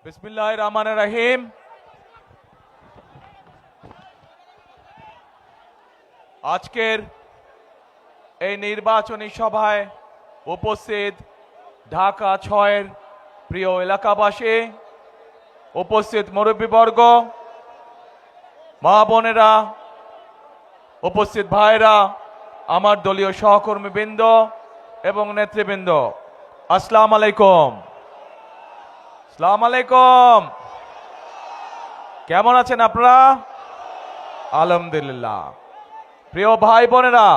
বিসমিল্লাহির রহমানির রহিম। আজকের এই নির্বাচনী সভায় উপস্থিত ঢাকা ৬-এর প্রিয় এলাকাবাসী, উপস্থিত মুরব্বীবর্গ, মা বোনেরা, উপস্থিত ভাইরা, আমার দলীয় সহকর্মীবৃন্দ এবং নেতৃবৃন্দ, আসসালামু আলাইকুম। আসসালামু আলাইকুম। কেমন আছেন আপনারা? আলহামদুলিল্লাহ। প্রিয় ভাই বোনেরা,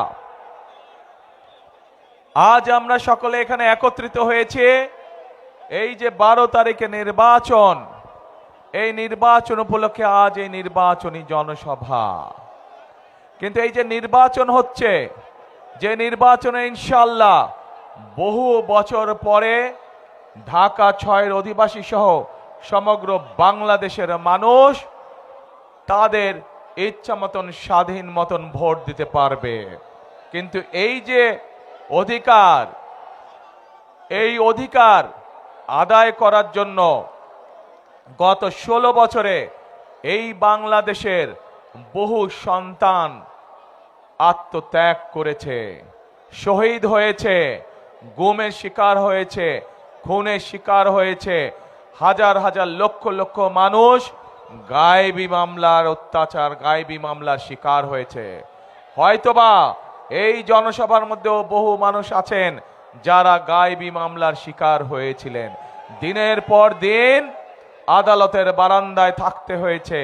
আজ আমরা সকলে এখানে একত্রিত হয়েছি এই যে 12 তারিখে নির্বাচন, এই নির্বাচন উপলক্ষে আজ এই নির্বাচনী জনসভা। কিন্তু এই যে নির্বাচন হচ্ছে, যে নির্বাচনে ইনশাআল্লাহ বহু বছর পরে ঢাকা ৬-এর অধিবাসী সহ সমগ্র বাংলাদেশের মানুষ তাদের ইচ্ছা মতন স্বাধীন মতন ভোট দিতে পারবে। কিন্তু এই যে অধিকার, এই অধিকার আদায় করার জন্য গত 16 বছরে এই বাংলাদেশের বহু সন্তান আত্মত্যাগ করেছে, শহীদ হয়েছে, গুমের শিকার হয়েছে, খুনের শিকার হয়েছে, হাজার হাজার লক্ষ লক্ষ মানুষ গায়েবী মামলার অত্যাচার, গায়েবী মামলার শিকার হয়েছে। হয়তোবা এই জনসভার মধ্যেও বহু মানুষ আছেন যারা গায়েবী মামলার শিকার হয়েছিলেন। দিনের পর দিন আদালতের বারান্দায় থাকতে হয়েছে,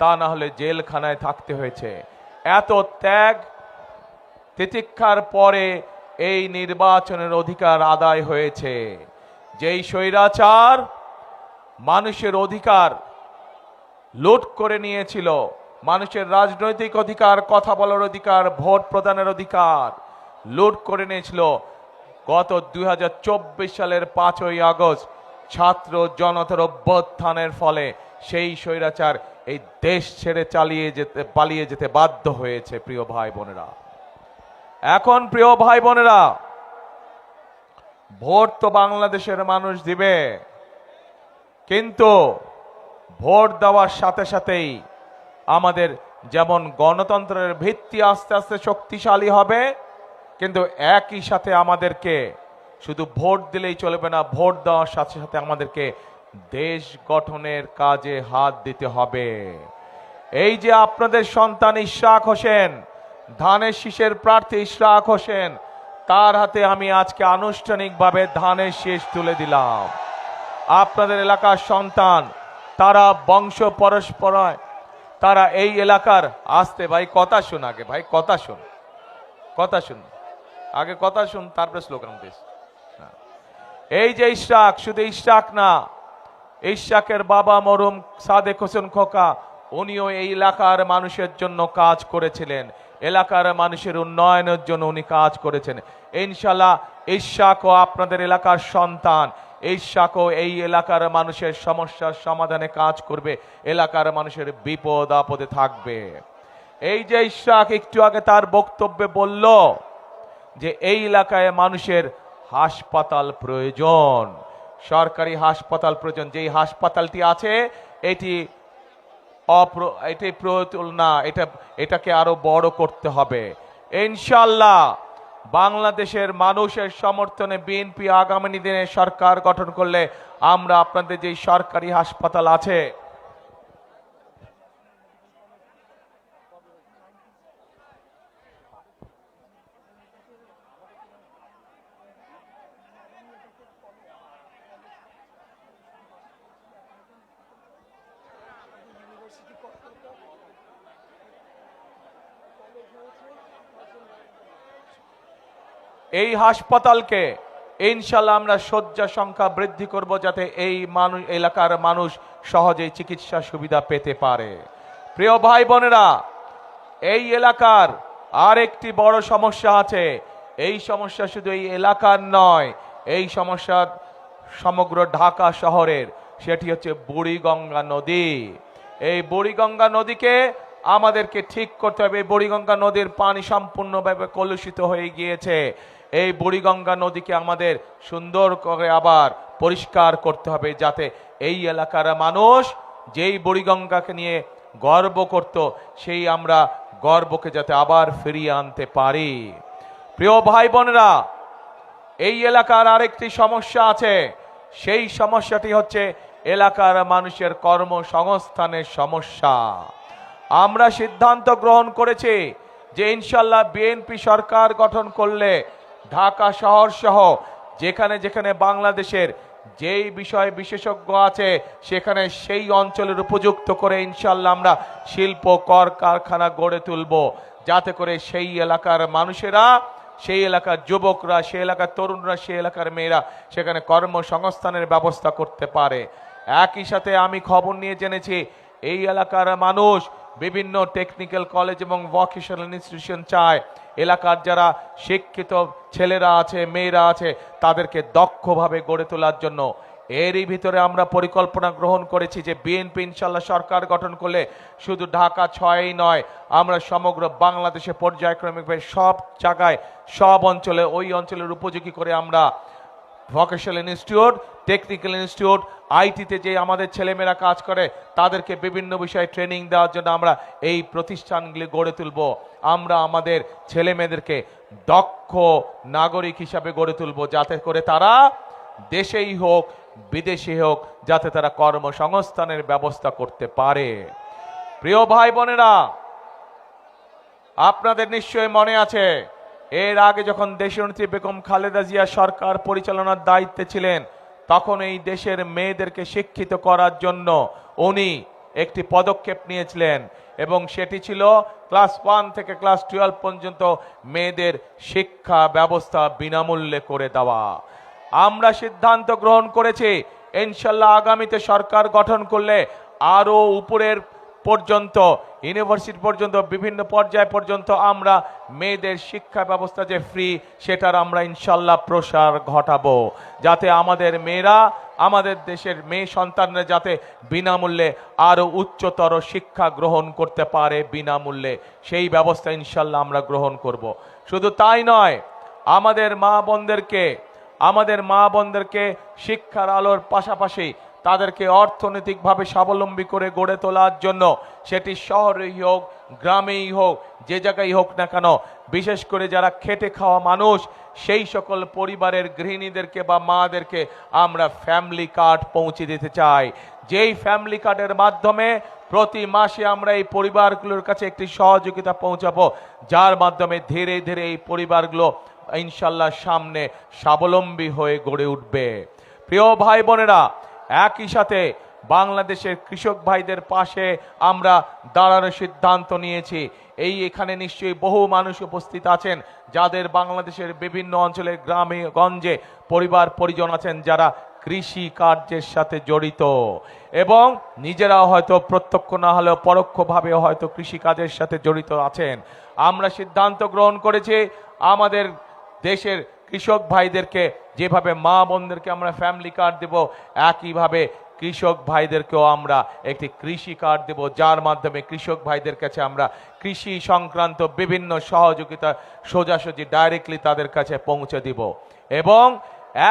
তা না হলে জেলখানায় থাকতে হয়েছে। এত ত্যাগ তিতিক্ষার পরে এই নির্বাচনের অধিকার আদায় হয়েছে। যেই স্বৈরাচার মানুষের অধিকার লুট করে নিয়েছিল, মানুষের রাজনৈতিক অধিকার, কথা বলার অধিকার, ভোট প্রদানের অধিকার লুট করে নিয়েছিল, গত 2024 সালের 5ই আগস্ট ছাত্র জনতার অভ্যুত্থানের ফলে সেই স্বৈরাচার এই দেশ ছেড়ে পালিয়ে যেতে বাধ্য হয়েছে। প্রিয় ভাই বোনেরা, এখন প্রিয় ভাই বোনেরা, ভোট তো বাংলাদেশের মানুষ দিবে, কিন্তু ভোট দেওয়ার সাথে সাথেই আমাদের যেমন গণতন্ত্রের ভিত্তি আস্তে আস্তে শক্তিশালী হবে, কিন্তু একই সাথে আমাদেরকে শুধু ভোট দিলেই চলবে না, ভোট দেওয়ার সাথে সাথে আমাদেরকে দেশ গঠনের কাজে হাত দিতে হবে। এই যে আপনাদের সন্তান ইশরাক হোসেন, ধানের শীষের প্রার্থী ইশরাক হোসেন, তার হাতে আমি আজকে আনুষ্ঠানিকভাবে ধানের শীষ তুলে দিলাম। আপনাদের এলাকার সন্তান, তারা বংশ পরস্পরায়, তারা এই এলাকার আসতে, ভাই কথা শুন, আগে ভাই কথা শুন, কথা শুন, আগে কথা শুন, তারপরে স্লোগান দিস। এই যে ইশরাক, শুধু ইশরাক না, ইশরাকের বাবা মরহুম সাদেক হোসেন খোকা, উনিও এই এলাকার মানুষের জন্য কাজ করেছিলেন, এলাকার মানুষের উন্নয়নের জন্য উনি কাজ করেছেন। ইনশাআল্লাহ ইশরাকও আপনাদের এলাকার সন্তান, ইশরাকও এই এলাকার মানুষের সমস্যার সমাধানে কাজ করবে, এলাকার মানুষের বিপদ আপদে থাকবে। এই যে ইশরাক একটু আগে তার বক্তব্যে বলল যে এই এলাকায় মানুষের হাসপাতাল প্রয়োজন, সরকারি হাসপাতাল প্রয়োজন। যেই হাসপাতালটি আছে এটি প্রয়োজন না, এটাকে আরো বড় করতে হবে। ইনশাআল্লাহ বাংলাদেশের মানুষের সমর্থনে বিএনপি আগামী দিনে সরকার গঠন করলে আমরা আপনাদের যে সরকারি হাসপাতাল আছে, এই হাসপাতালকে ইনশাআল্লাহ আমরা শয্যা সংখ্যা বৃদ্ধি করব, যাতে এই এলাকার মানুষ সহজেই চিকিৎসা সুবিধা পেতে পারে। প্রিয় ভাই বোনেরা, এই এলাকার আর একটি বড় সমস্যা আছে। এই সমস্যা শুধু এই এলাকার নয়, এই সমস্যা সমগ্র ঢাকা শহরের। সেটি হচ্ছে বুড়িগঙ্গা নদী। এই বুড়িগঙ্গা নদীকে আমাদেরকে ঠিক করতে হবে। বুড়িগঙ্গা নদীর পানি সম্পূর্ণভাবে কলুষিত হয়ে গিয়েছে। এই বুড়িগঙ্গা নদীকে আমাদের সুন্দর করে আবার পরিষ্কার করতে হবে, যাতে এই এলাকার মানুষ যেই বুড়িগঙ্গাকে নিয়ে গর্ব করত, সেই আমরা গর্বকে যাতে আবার ফিরিয়ে আনতে পারি। প্রিয় ভাই বোনেরা, এই এলাকার আরেকটি সমস্যা আছে। সেই সমস্যাটি হচ্ছে এলাকার মানুষের কর্মসংস্থানের সমস্যা। আমরা সিদ্ধান্ত গ্রহণ করেছি যে ইনশাল্লাহ বিএনপি সরকার গঠন করলে ঢাকা শহর সহ যেখানে যেখানে বাংলাদেশের যেই বিষয় বিশেষজ্ঞ আছে সেখানে সেই অঞ্চলের উপযুক্ত করে ইনশাল্লাহ আমরা শিল্প কর কারখানা গড়ে তুলব, যাতে করে সেই এলাকার মানুষেরা, সেই এলাকার যুবকরা, সেই এলাকার তরুণরা, সেই এলাকার মেয়েরা সেখানে কর্মসংস্থানের ব্যবস্থা করতে পারে। একই সাথে আমি খবর নিয়ে জেনেছি এই এলাকার মানুষ বিভিন্ন টেকনিক্যাল কলেজ এবং ভোকেশনাল ইনস্টিটিউশন চায় এলাকার যারা শিক্ষিত ছেলেরা আছে, মেয়েরা আছে, তাদেরকে দক্ষভাবে গড়ে তোলার জন্য। এরই ভিতরে আমরা পরিকল্পনা গ্রহণ করেছি যে বিএনপি ইনশাল্লাহ সরকার গঠন করলে শুধু ঢাকা 6ই নয়, আমরা সমগ্র বাংলাদেশে পর্যায়ক্রমিকভাবে সব জায়গায়, সব অঞ্চলে, ওই অঞ্চলের উপযোগী করে আমরা ভোকেশনাল ইনস্টিটিউট, টেকনিক্যাল ইনস্টিটিউট, আইটিতে যে আমাদের ছেলেমেয়েরা কাজ করে তাদেরকে বিভিন্ন বিষয়ে ট্রেনিং দেওয়ার জন্য আমরা এই প্রতিষ্ঠানগুলি গড়ে তুলব। আমরা আমাদের ছেলেমেয়েদেরকে দক্ষ নাগরিক হিসাবে গড়ে তুলব, যাতে করে তারা দেশেই হোক বিদেশে হোক যাতে তারা কর্মসংস্থানের ব্যবস্থা করতে পারে। প্রিয় ভাই বোনেরা, আপনাদের নিশ্চয়ই মনে আছে এর আগে যখন দেশনেত্রী বেগম খালেদা জিয়া সরকার পরিচালনার দায়িত্বে ছিলেন, তখন এই দেশের মেয়েদেরকে শিক্ষিত করার জন্য উনি একটি পদক্ষেপ নিয়েছিলেন, এবং সেটি ছিল ক্লাস 1 থেকে ক্লাস 12 পর্যন্ত মেয়েদের শিক্ষা ব্যবস্থা বিনামূল্যে করে দেওয়া। আমরা সিদ্ধান্ত গ্রহণ করেছি ইনশাল্লাহ আগামীতে সরকার গঠন করলে আরো উপরের পর্যন্ত, ইউনিভার্সিটি পর্যন্ত, বিভিন্ন পর্যায় পর্যন্ত আমরা মেয়েদের শিক্ষা ব্যবস্থা যে ফ্রি, সেটার আমরা ইনশাল্লাহ প্রসার ঘটাবো, যাতে আমাদের মেয়েরা, আমাদের দেশের মেয়ে সন্তানরা যাতে বিনামূল্যে আরো উচ্চতর শিক্ষা গ্রহণ করতে পারে বিনামূল্যে, সেই ব্যবস্থা ইনশাল্লাহ আমরা গ্রহণ করব। শুধু তাই নয়, আমাদের মা বোনদেরকে শিক্ষার আলোর পাশাপাশি তাদেরকে অর্থনৈতিকভাবে স্বাবলম্বী করে গড়ে তোলার জন্য, সেটি শহরেই হোক গ্রামেই হোক যে জায়গায় হোক না কেন, বিশেষ করে যারা খেটে খাওয়া মানুষ সেই সকল পরিবারের গৃহিণীদেরকে বা মাদেরকে আমরা ফ্যামিলি কার্ড পৌঁছে দিতে চাই। যেই ফ্যামিলি কার্ডের মাধ্যমে প্রতি মাসে আমরা এই পরিবারগুলোর কাছে একটি সহযোগিতা পৌঁছাবো, যার মাধ্যমে ধীরে ধীরে এই পরিবারগুলো ইনশাল্লাহ সামনে স্বাবলম্বী হয়ে গড়ে উঠবে। প্রিয় ভাই বোনেরা, একই সাথে বাংলাদেশের কৃষক ভাইদের পাশে আমরা দাঁড়ানোর সিদ্ধান্ত নিয়েছি। এখানে নিশ্চয়ই বহু মানুষ উপস্থিত আছেন যাদের বাংলাদেশের বিভিন্ন অঞ্চলে গ্রামে গঞ্জে পরিবার পরিজন আছেন যারা কৃষি কার্যের সাথে জড়িত, এবং নিজেরাও হয়তো প্রত্যক্ষ না হলেও পরোক্ষভাবে হয়তো কৃষি কাজের সাথে জড়িত আছেন। আমরা সিদ্ধান্ত গ্রহণ করেছি আমাদের দেশের কৃষক ভাইদেরকে যেভাবে মা বোনদেরকে আমরা ফ্যামিলি কার্ড দেব, একইভাবে কৃষক ভাইদেরকেও আমরা একটি কৃষি কার্ড দেব, যার মাধ্যমে কৃষক ভাইদের কাছে আমরা কৃষি সংক্রান্ত বিভিন্ন সহযোগিতা সোজাসুজি ডাইরেক্টলি তাদের কাছে পৌঁছে দিব। এবং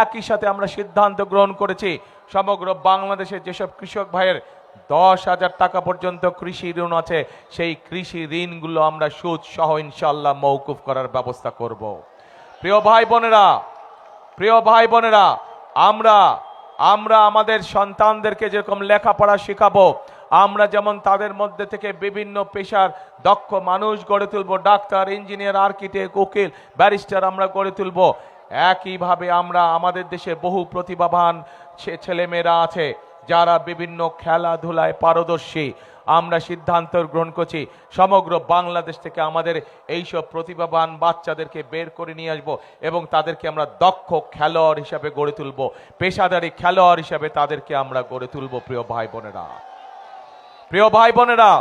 একই সাথে আমরা সিদ্ধান্ত গ্রহণ করেছি সমগ্র বাংলাদেশের যেসব কৃষক ভাইয়ের 10,000 টাকা পর্যন্ত কৃষি ঋণ আছে, সেই কৃষি ঋণগুলো আমরা সুদ সহ ইনশাল্লাহ মওকুফ করার ব্যবস্থা করব। প্রিয় ভাই বোনেরা, আমরা আমাদের সন্তানদেরকে যেরকম লেখাপড়া শেখাবো, আমরা যেমন তাদের মধ্যে থেকে বিভিন্ন পেশার দক্ষ মানুষ গড়ে তুলবো, ডাক্তার, ইঞ্জিনিয়ার, আর্কিটেক্ট, উকিল, ব্যারিস্টার আমরা গড়ে তুলবো, একইভাবে আমরা আমাদের দেশে বহু প্রতিভাবান ছেলেমেয়েরা আছে যারা বিভিন্ন খেলাধুলায় পারদর্শী। আমরা সিদ্ধান্ত গ্রহণ করছি সমগ্র বাংলাদেশ থেকে আমাদের এইসব প্রতিভাবান বাচ্চাদেরকে বের করে নিয়ে আসবো এবং তাদেরকে আমরা দক্ষ খেলোয়াড় হিসাবে গড়ে তুলবো, পেশাদারি খেলোয়াড় হিসাবে তাদেরকে আমরা গড়ে তুলবো। প্রিয় ভাই বোনেরা,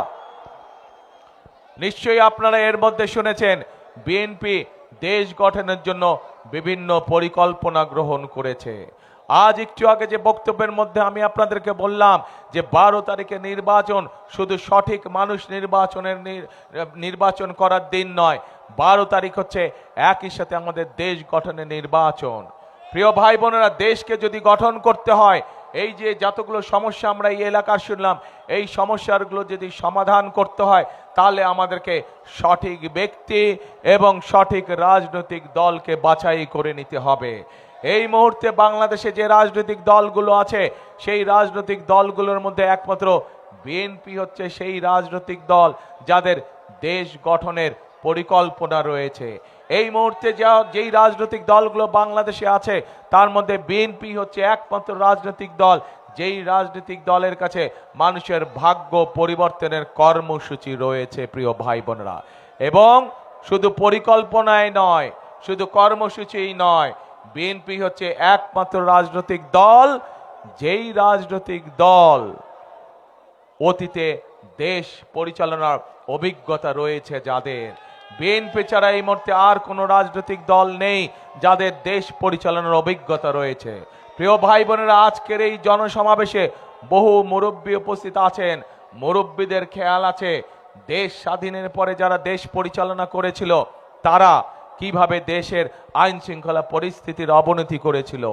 নিশ্চয়ই আপনারা এর মধ্যে শুনেছেন বিএনপি দেশ গঠনের জন্য বিভিন্ন পরিকল্পনা গ্রহণ করেছে। আজ একটু আগে যে বক্তব্যের মধ্যে আমি আপনাদেরকে বললাম যে 12 তারিখে নির্বাচন শুধু সঠিক মানুষ নির্বাচন করার দিন নয়, 12 তারিখ হচ্ছে একই সাথে আমাদের দেশ গঠনের নির্বাচন। প্রিয় ভাই বোনেরা, দেশকে যদি গঠন করতে হয়, এই যে যতগুলো সমস্যা আমরা এই এলাকার শুনলাম, এই সমস্যাগুলো যদি সমাধান করতে হয়, তাহলে আমাদেরকে সঠিক ব্যক্তি এবং সঠিক রাজনৈতিক দলকে বাছাই করে নিতে হবে। এই মুহূর্তে বাংলাদেশে যে রাজনৈতিক দলগুলো আছে, সেই রাজনৈতিক দলগুলোর মধ্যে একমাত্র বিএনপি হচ্ছে সেই রাজনৈতিক দল যাদের দেশ গঠনের পরিকল্পনা রয়েছে। এই মুহূর্তে যেই রাজনৈতিক দলগুলো বাংলাদেশে আছে, তার মধ্যে বিএনপি হচ্ছে একমাত্র রাজনৈতিক দল যেই রাজনৈতিক দলের কাছে মানুষের ভাগ্য পরিবর্তনের কর্মসূচি রয়েছে। প্রিয় ভাই বোনেরা, এবং শুধু পরিকল্পনায় নয়, শুধু কর্মসূচিই নয়, বিএনপি হচ্ছে একমাত্র রাজনৈতিক দল যেই রাজনৈতিক দল অতীতে দেশ পরিচালনার অভিজ্ঞতা রয়েছে যাদের। বিএনপি ছাড়া এই মুহূর্তে আর কোনো রাজনৈতিক দল নেই যাদের দেশ পরিচালনার অভিজ্ঞতা রয়েছে। প্রিয় ভাই বোনেরা, আজকের এই জনসমাবেশে বহু মুরব্বী উপস্থিত আছেন। মুরব্বীদের খেয়াল আছে দেশ স্বাধীনের পরে যারা দেশ পরিচালনা করেছিল তারা কিভাবে দেশের আইন শৃঙ্খলা পরিস্থিতির অবনতি করেছিল।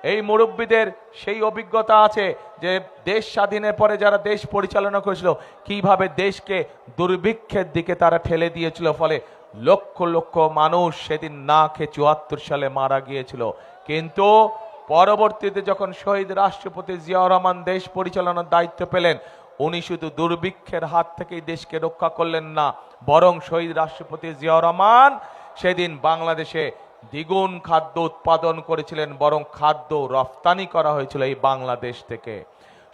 এই মুরব্বীদের সেই অভিজ্ঞতা আছে যে দেশ স্বাধীনের পরে যারা দেশ পরিচালনা করেছিল কিভাবে দেশকে দুর্ভিক্ষের দিকে তারা ঠেলে দিয়েছিল, ফলে লক্ষ লক্ষ মানুষ সেদিন না খেয়ে 74 সালে মারা গিয়েছিল। কিন্তু পরবর্তীতে যখন শহীদ রাষ্ট্রপতি জিয়াউর রহমান দেশ পরিচালনার দায়িত্ব পেলেন, উনি শুধু দুর্ভিক্ষের হাত থেকেই দেশকে রক্ষা করলেন না, বরং শহীদ রাষ্ট্রপতি জিয়াউর রহমান সেদিন বাংলাদেশে দ্বিগুণ খাদ্য উৎপাদন করেছিলেন, বরং খাদ্য রফতানি করা হয়েছিল এই বাংলাদেশ থেকে।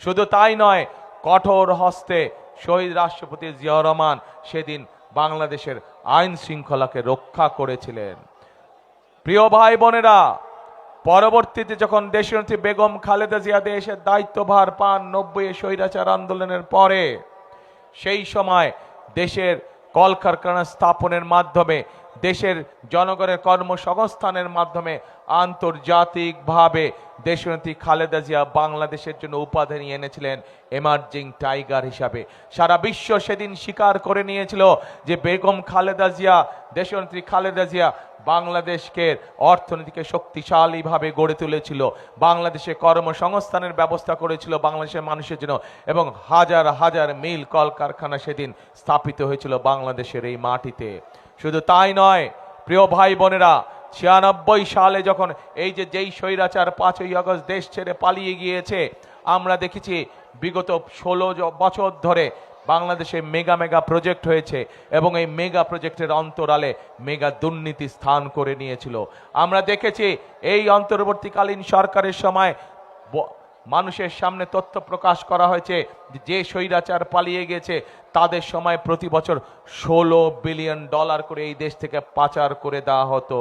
শুধু তাই নয়, কঠোর হস্তে শহীদ রাষ্ট্রপতি জিয়াউর রহমান সেদিন বাংলাদেশের আইন শৃঙ্খলাকে রক্ষা করেছিলেন। প্রিয় ভাই বোনেরা, পরবর্তীতে যখন দেশনেত্রী বেগম খালেদা জিয়া দেশের দায়িত্বভার পান 90 স্বৈরাচার আন্দোলনের পরে, সেই সময় দেশের কলকারখানা স্থাপনের মাধ্যমে, দেশের জনগণের কর্মসংস্থানের মাধ্যমে আন্তর্জাতিকভাবে দেশনেত্রী খালেদা জিয়া বাংলাদেশের জন্য উপাধি নিয়ে এনেছিলেন এমার্জিং টাইগার হিসাবে। সারা বিশ্ব সেদিন স্বীকার করে নিয়েছিল যে বেগম খালেদা জিয়া, দেশনেত্রী খালেদা জিয়া বাংলাদেশকে অর্থনীতিকে শক্তিশালীভাবে গড়ে তুলেছিল, বাংলাদেশে কর্মসংস্থানের ব্যবস্থা করেছিল বাংলাদেশের মানুষের জন্য, এবং হাজার হাজার মিল কলকারখানা সেদিন স্থাপিত হয়েছিল বাংলাদেশের এই মাটিতে। শুধু তাই নয়, প্রিয় ভাই বোনেরা, 96 সালে যখন যেই স্বৈরাচার 5ই আগস্ট দেশ ছেড়ে পালিয়ে গিয়েছে, আমরা দেখেছি বিগত 16 বছর ধরে বাংলাদেশে মেগা প্রজেক্ট হয়েছে এবং এই মেগা প্রজেক্টের অন্তরালে মেগা দুর্নীতি স্থান করে নিয়েছিল। আমরা দেখেছি এই অন্তর্বর্তীকালীন সরকারের সময় মানুষের সামনে তথ্য প্রকাশ করা হয়েছে যে স্বৈরাচার পালিয়ে গেছে তাদের সময় প্রতি বছর $16 বিলিয়ন করে এই দেশ থেকে পাচার করে দেওয়া হতো।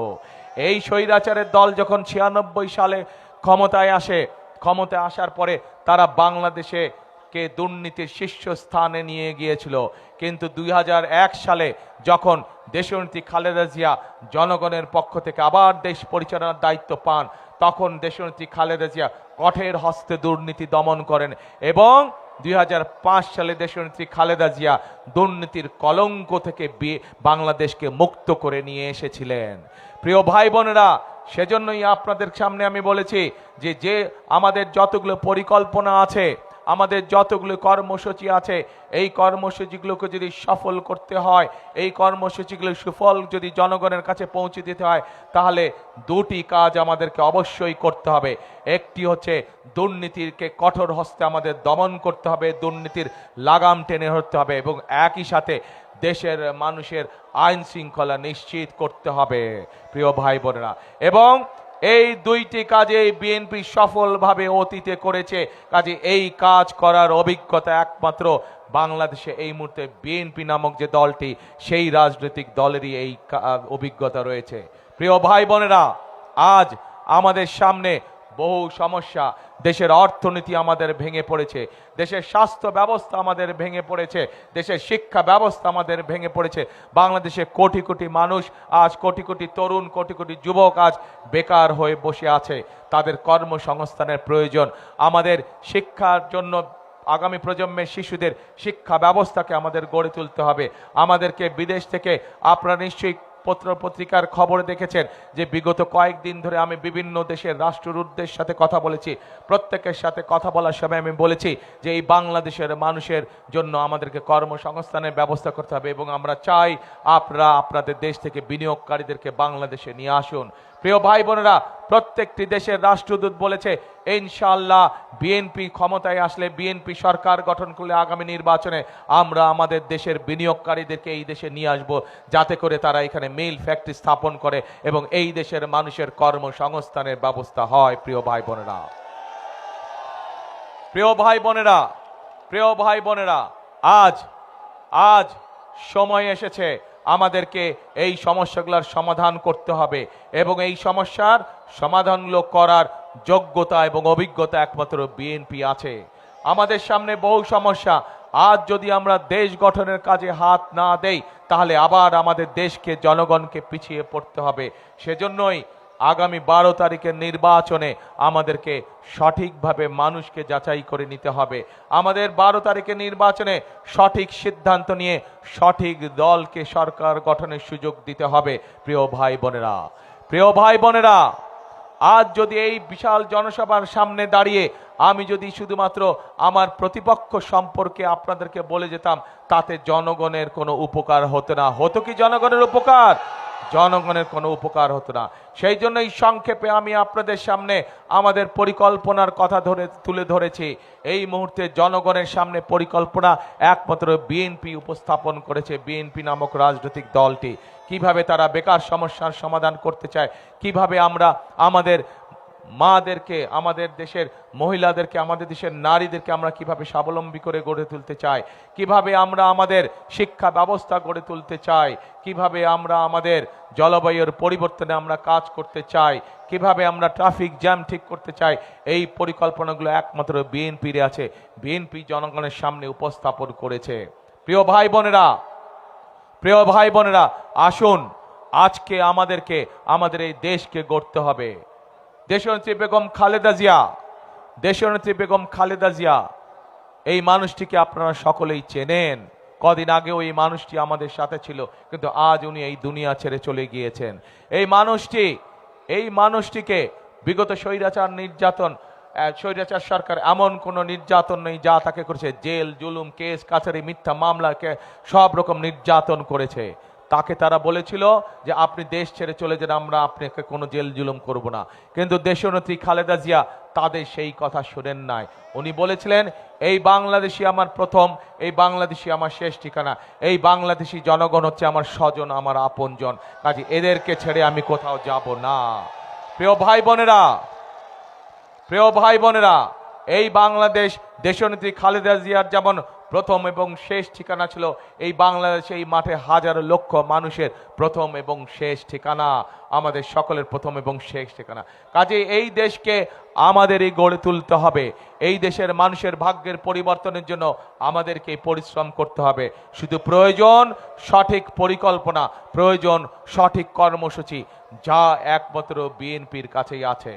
এই স্বৈরাচারের দল যখন 96 সালে ক্ষমতায় আসে, ক্ষমতায় আসার পরে তারা বাংলাদেশে কে দুর্নীতির শীর্ষস্থানে নিয়ে গিয়েছিল। কিন্তু 2001 সালে যখন দেশনেত্রী খালেদা জিয়া জনগণের পক্ষ থেকে আবার দেশ পরিচালনার দায়িত্ব পান, তখন দেশনেত্রী খালেদা জিয়া কঠোর হস্তে দুর্নীতি দমন করেন এবং 2005 সালে দেশনেত্রী খালেদা জিয়া দুর্নীতির কলঙ্ক থেকে বাংলাদেশকে মুক্ত করে নিয়ে এসেছিলেন। প্রিয় ভাই বোনেরা, সেজন্যই আপনাদের সামনে আমি বলেছি যে আমাদের যতগুলো পরিকল্পনা আছে, আমাদের যতগুলো কর্মসূচি আছে, এই কর্মসূচিগুলোকে যদি সফল করতে হয়, এই কর্মসূচিগুলোর সুফল যদি জনগণের কাছে পৌঁছে দিতে হয়, তাহলে দুটি কাজ আমাদেরকে অবশ্যই করতে হবে। একটি হচ্ছে দুর্নীতিকে কঠোর হস্তে আমাদের দমন করতে হবে, দুর্নীতির লাগাম টেনে ধরতে হবে, এবং একই সাথে দেশের মানুষের আইন শৃঙ্খলা নিশ্চিত করতে হবে। প্রিয় ভাই বোনেরা, এবং এই দুইটি কাজে বিএনপি সফলভাবে অতীতে করেছে। কাজে এই কাজ করার অভিজ্ঞতা একমাত্র বাংলাদেশে এই মুহূর্তে বিএনপি নামক যে দলটি, সেই রাজনৈতিক দলেরই এই অভিজ্ঞতা রয়েছে। প্রিয় ভাই বোনেরা, আজ আমাদের সামনে বহু সমস্যা, দেশের অর্থনীতি আমাদের ভেঙে পড়েছে, দেশের স্বাস্থ্য ব্যবস্থা আমাদের ভেঙে পড়েছে, দেশের শিক্ষা ব্যবস্থা আমাদের ভেঙে পড়েছে। বাংলাদেশে কোটি কোটি মানুষ আজ, কোটি কোটি তরুণ, কোটি কোটি যুবক আজ বেকার হয়ে বসে আছে। তাদের কর্মসংস্থানের প্রয়োজন। আমাদের শিক্ষার জন্য আগামী প্রজন্মের শিশুদের শিক্ষা ব্যবস্থাকে আমাদের গড়ে তুলতে হবে। আমাদেরকে বিদেশ থেকে, আপনারা নিশ্চয়ই পত্র পত্রিকার খবর দেখেছেন যে বিগত কয়েকদিন ধরে আমি বিভিন্ন দেশের রাষ্ট্রদূতদের সাথে কথা বলেছি। প্রত্যেকের সাথে কথা বলার সময় আমি বলেছি যে এই বাংলাদেশের মানুষের জন্য আমাদেরকে কর্মসংস্থানের ব্যবস্থা করতে হবে এবং আমরা চাই আপনারা আপনাদের দেশ থেকে বিনিয়োগকারীদেরকে বাংলাদেশে নিয়ে আসুন। প্রিয় ভাই বোনেরা, প্রত্যেকটি দেশের রাষ্ট্রদূত বলেছে ইনশাআল্লাহ বিএনপি ক্ষমতায় আসলে, বিএনপি সরকার গঠন করলে আগামী নির্বাচনে আমরা আমাদের দেশের বিনিয়োগকারীদেরকে এই দেশে নিয়ে আসব, যাতে করে তারা এখানে মিল ফ্যাক্টরি স্থাপন করে এবং এই দেশের মানুষের কর্মসংস্থানের ব্যবস্থা হয়। প্রিয় ভাই বোনেরা, প্রিয় ভাই বোনেরা, প্রিয় ভাই বোনেরা, আজ আজ সময় এসেছে আমাদেরকে এই সমস্যাগুলোর সমাধান করতে হবে এবং এই সমস্যার সমাধানগুলো করার যোগ্যতা এবং অভিজ্ঞতা একমাত্র বিএনপি আছে। আমাদের সামনে বহু সমস্যা। আজ যদি আমরা দেশ গঠনের কাজে হাত না দেই তাহলে আবার আমাদের দেশকে, জনগণকে পিছিয়ে পড়তে হবে। সেজন্যই আগামী 12 তারিখের নির্বাচনে আমাদেরকে সঠিকভাবে মানুষকে যাচাই করে নিতে হবে। আমাদের 12 তারিখের নির্বাচনে সঠিক সিদ্ধান্ত নিয়ে সঠিক দলকে সরকার গঠনের সুযোগ দিতে হবে। প্রিয় ভাই বোনেরা, প্রিয় ভাই বোনেরা, আজ যদি এই বিশাল জনসভার সামনে দাঁড়িয়ে আমি যদি শুধুমাত্র আমার প্রতিপক্ষ সম্পর্কে আপনাদেরকে বলে যেতাম, তাতে জনগণের কোনো উপকার হতো না। হতো কি জনগণের উপকার? জনগণের কোনো উপকার হতো না। সেই জন্যই সংক্ষেপে আমি আপনাদের সামনে আমাদের পরিকল্পনার কথা তুলে ধরেছি। এই মুহূর্তে জনগণের সামনে পরিকল্পনা একমাত্র বিএনপি উপস্থাপন করেছে। বিএনপি নামক রাজনৈতিক দলটি কিভাবে তারা বেকার সমস্যার সমাধান করতে চায়, কিভাবে আমরা আমাদের মাদেরকে, আমাদের দেশের মহিলাদেরকে, আমাদের দেশের নারীদেরকে আমরা কিভাবে স্বাবলম্বী করে গড়ে তুলতে চাই, কিভাবে আমরা আমাদের শিক্ষা ব্যবস্থা গড়ে তুলতে চাই, কিভাবে আমরা আমাদের জলবায়ুর পরিবর্তনে আমরা কাজ করতে চাই, কিভাবে আমরা ট্রাফিক জ্যাম ঠিক করতে চাই, এই পরিকল্পনাগুলো একমাত্র বিএনপির আছে। বিএনপি জনগণের সামনে উপস্থাপন করেছে। প্রিয় ভাই বোনেরা, প্রিয় ভাই বোনেরা, আসুন আজকে আমাদেরকে আমাদের এই দেশকে গড়তে হবে। দেশনেত্রী বেগম খালেদা জিয়া, দেশনেত্রী বেগম খালেদা জিয়া, এই মানুষটিকে আপনারা সকলেই চেনেন। কদিন আগেও এই মানুষটি আমাদের সাথে ছিল, কিন্তু আজ উনি এই দুনিয়া ছেড়ে চলে গিয়েছেন। এই মানুষটিকে বিগত স্বৈরাচার নির্যাতন, স্বৈরাচার সরকার এমন কোন নির্যাতন নেই যা তাকে করেছে। জেল, জুলুম, কেস কাছারি, মিথ্যা মামলাকে সব রকম নির্যাতন করেছে। তাকে তারা বলেছিল যে আপনি দেশ ছেড়ে চলে যান, আমরা আপনাকে কোনো জেল জুলুম করব না। কিন্তু দেশনেত্রী খালেদা জিয়া তাদের সেই কথা শোনেন নাই। উনি বলেছিলেন এই বাংলাদেশি আমার প্রথম, এই বাংলাদেশি আমার শেষ ঠিকানা, এই বাংলাদেশি জনগণ হচ্ছে আমার স্বজন, আমার আপনজন, কাজে এদেরকে ছেড়ে আমি কোথাও যাব না। প্রিয় ভাই বোনেরা, প্রিয় ভাই বোনেরা, এই বাংলাদেশ দেশনেত্রী খালেদা জিয়ার যেমন প্রথম এবং শেষ ঠিকানা ছিল, এই বাংলাদেশে এই মাঠে হাজার লক্ষ মানুষের প্রথম এবং শেষ ঠিকানা, আমাদের সকলের প্রথম এবং শেষ ঠিকানা। কাজে এই দেশকে আমাদেরই গড়ে তুলতে হবে। এই দেশের মানুষের ভাগ্যের পরিবর্তনের জন্য আমাদেরকে পরিশ্রম করতে হবে। শুধু প্রয়োজন সঠিক পরিকল্পনা, প্রয়োজন সঠিক কর্মসূচি, যা একমাত্র বিএনপির কাছেই আছে।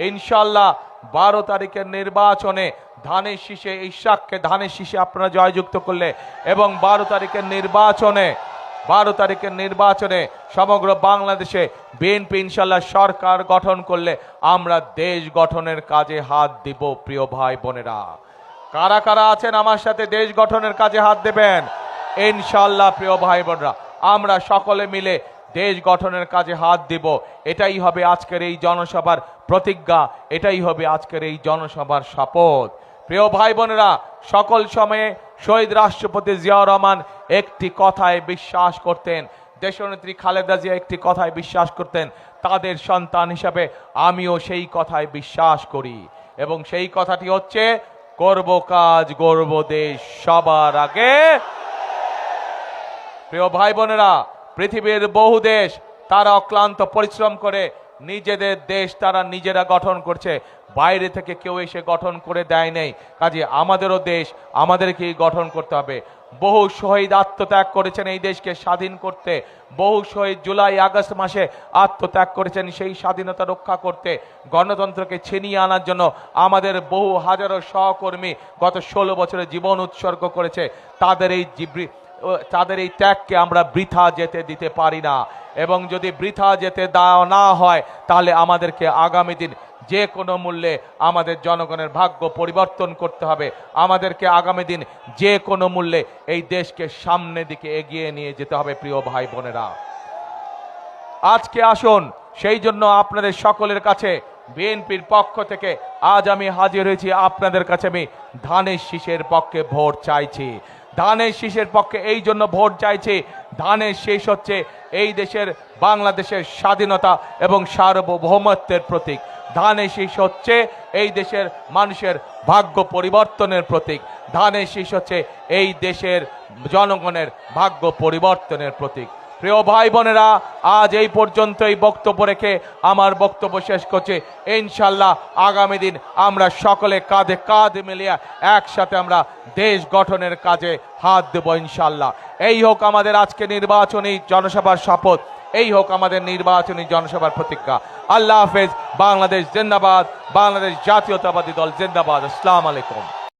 ইনশাআল্লাহ 12 তারিখের নির্বাচনে ধানের শীষে, ইশাককে ধানের শীষে আপনারা জয়যুক্ত করলে এবং 12 তারিখের নির্বাচনে সমগ্র বাংলাদেশে বিএনপি ইনশাআল্লাহ সরকার গঠন করলে আমরা দেশ গঠনের কাজে হাত দিব। প্রিয় ভাই বোনেরা, কারা কারা আছেন আমার সাথে দেশ গঠনের কাজে হাত দেবেন? ইনশাআল্লাহ প্রিয় ভাই বোনেরা, আমরা সকলে মিলে দেশ গঠনের কাজে হাত দিব। এটাই হবে আজকের এই জনসভার প্রতিজ্ঞা, এটাই হবে আজকের এই জনসভার শপথ। প্রিয় ভাই বোনেরা, সকল সময়ে শহীদ রাষ্ট্রপতি জিয়াউর রহমান একটি কথায় বিশ্বাস করতেন, দেশনেত্রী খালেদা জিয়া একটি কথায় বিশ্বাস করতেন। তাদের সন্তান হিসাবে আমিও সেই কথায় বিশ্বাস করি এবং সেই কথাটি হচ্ছে করব কাজ, গড়ব দেশ সবার আগে। প্রিয় ভাই বোনেরা, পৃথিবীর বহু দেশ তারা অক্লান্ত পরিশ্রম করে নিজেদের দেশ তারা নিজেরা গঠন করছে, বাইরে থেকে কেউ এসে গঠন করে দেয় নেই। কাজে আমাদেরও দেশ আমাদেরকেই গঠন করতে হবে। বহু শহীদ আত্মত্যাগ করেছেন এই দেশকে স্বাধীন করতে, বহু শহীদ জুলাই আগস্ট মাসে আত্মত্যাগ করেছেন সেই স্বাধীনতা রক্ষা করতে, গণতন্ত্রকে ছিনিয়ে আনার জন্য আমাদের বহু হাজারো সহকর্মী গত 16 বছরে জীবন উৎসর্গ করেছে। তাদের এই ত্যাগকে আমরা বৃথা যেতে দিতে পারি না, এবং যদি বৃথা যেতে দেওয়া না হয় তাহলে আমাদেরকে আগামী দিন যে কোনো মূল্যে আমাদের জনগণের ভাগ্য পরিবর্তন করতে হবে। আমাদেরকে আগামী দিন যে কোনো মূল্যে এই দেশকে সামনের দিকে এগিয়ে নিয়ে যেতে হবে। প্রিয় ভাই বোনেরা, আজকে আসুন, সেই জন্য আপনাদের সকলের কাছে বিএনপির পক্ষ থেকে আজ আমি হাজির হয়েছি। আপনাদের কাছে আমি ধানের শীষের পক্ষে ভোট চাইছি। ধানের শীষের পক্ষে এই জন্য ভোট চাইছি, ধানের শীষ হচ্ছে এই দেশের বাংলাদেশের স্বাধীনতা এবং সার্বভৌমত্বের প্রতীক। ধানের শীষ হচ্ছে এই দেশের মানুষের ভাগ্য পরিবর্তনের প্রতীক। ধানের শীষ হচ্ছে এই দেশের জনগণের ভাগ্য পরিবর্তনের প্রতীক। প্রিয় ভাই বোনেরা, আজ এই পর্যন্তই বক্তব্য রেখে আমার বক্তব্য শেষ করছি। ইনশাল্লাহ আগামী দিন আমরা সকলে কাঁধে কাঁধ মিলিয়ে একসাথে আমরা দেশ গঠনের কাজে হাত দেব ইনশাল্লাহ। এই হোক আমাদের আজকে নির্বাচনী জনসভার শপথ, এই হোক আমাদের নির্বাচনী জনসভার প্রতিজ্ঞা। আল্লাহ হাফেজ। বাংলাদেশ জিন্দাবাদ, বাংলাদেশ জাতীয়তাবাদী দল জিন্দাবাদ। আসসালামু আলাইকুম।